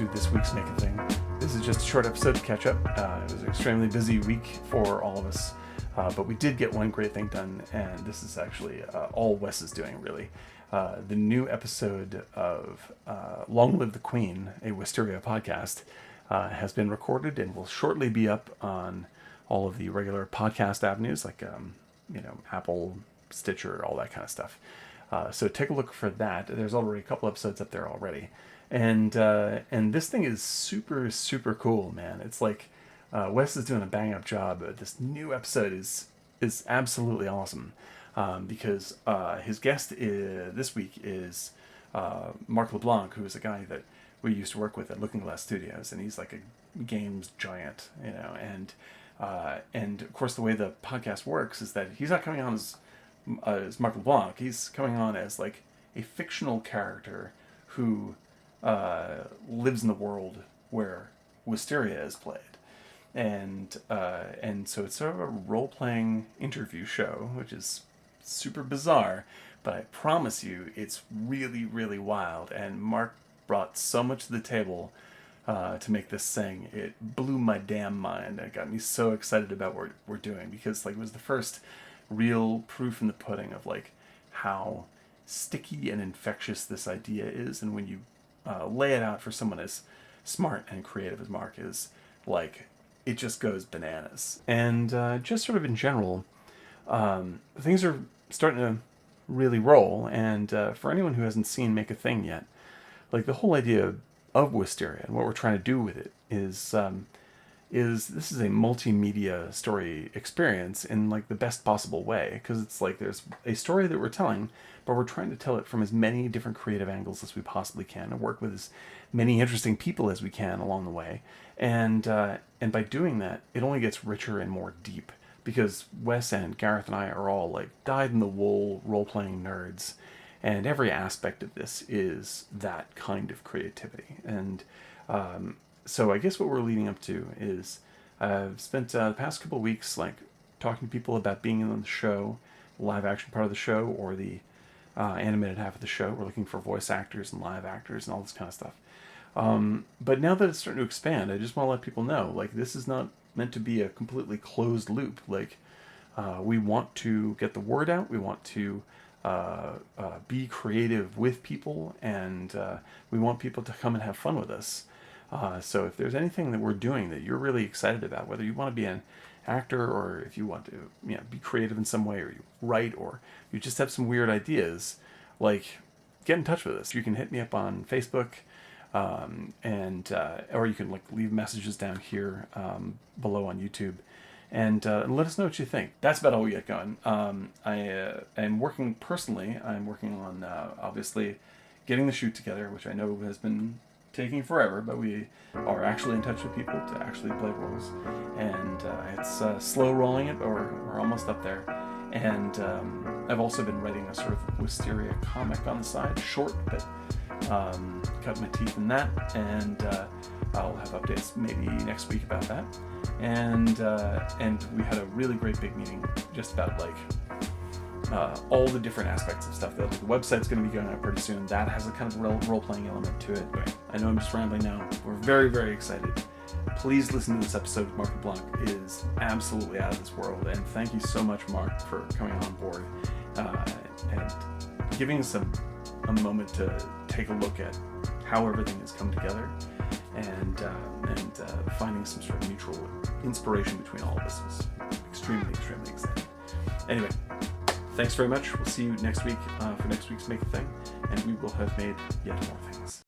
to this week's Make a Thing. This is just a short episode to catch up. It was an extremely busy week for all of us, but we did get one great thing done, and this is actually all Wes is doing, really. The new episode of Long Live the Queen, a Wisteria podcast, has been recorded and will shortly be up on all of the regular podcast avenues like Apple, Stitcher, all that kind of stuff. So take a look for that. There's already a couple episodes up there already. And this thing is super, super cool, man. It's like Wes is doing a bang-up job. This new episode is absolutely awesome because his guest this week is Mark LeBlanc, who is a guy that we used to work with at Looking Glass Studios, and he's like a games giant, and of course the way the podcast works is that he's not coming on as Mark LeBlanc. He's coming on as like a fictional character who lives in the world where Wisteria is played, and so it's sort of a role-playing interview show, which is super bizarre, but I promise you it's really, really wild. And Mark brought so much to the table to make this thing. It blew my damn mind. It got me so excited about what we're doing, because like it was the first real proof in the pudding of like how sticky and infectious this idea is. And when you lay it out for someone as smart and creative as Mark is, like, it just goes bananas. And just sort of in general, things are starting to really roll. And for anyone who hasn't seen Make a Thing yet, like the whole idea of Wisteria and what we're trying to do with it is this is a multimedia story experience in like the best possible way, because it's like there's a story that we're telling, but we're trying to tell it from as many different creative angles as we possibly can and work with as many interesting people as we can along the way. And by doing that, it only gets richer and more deep, because Wes and Gareth and I are all like dyed-in-the-wool role-playing nerds, and every aspect of this is that kind of creativity. And so I guess what we're leading up to is I've spent the past couple of weeks like talking to people about being in the show, the live action part of the show, or the animated half of the show. We're looking for voice actors and live actors and all this kind of stuff. But now that it's starting to expand, I just want to let people know, like, this is not meant to be a completely closed loop. Like, we want to get the word out. We want to be creative with people, and we want people to come and have fun with us. So if there's anything that we're doing that you're really excited about, whether you want to be an actor, or if you want to be creative in some way, or you write, or you just have some weird ideas, like, get in touch with us. You can hit me up on Facebook, or you can like leave messages down here below on YouTube, and let us know what you think. That's about all we get going. I am working personally. I'm working on obviously getting the shoot together, which I know has been taking forever, but we are actually in touch with people to actually play roles, and it's slow rolling it, but we're almost up there. And I've also been writing a sort of Wisteria comic on the side, short, but cut my teeth in that, and I'll have updates maybe next week about that. And we had a really great big meeting just about like all the different aspects of stuff. The website's going to be going out pretty soon. That has a kind of role-playing element to it. I know I'm just rambling now. We're very, very excited. Please listen to this episode. Mark LeBlanc is absolutely out of this world, and thank you so much, Mark, for coming on board and giving us a moment to take a look at how everything has come together, and finding some sort of mutual inspiration between all of us is extremely, extremely exciting. Anyway, thanks very much. We'll see you next week for next week's Make a Thing, and we will have made yet more things.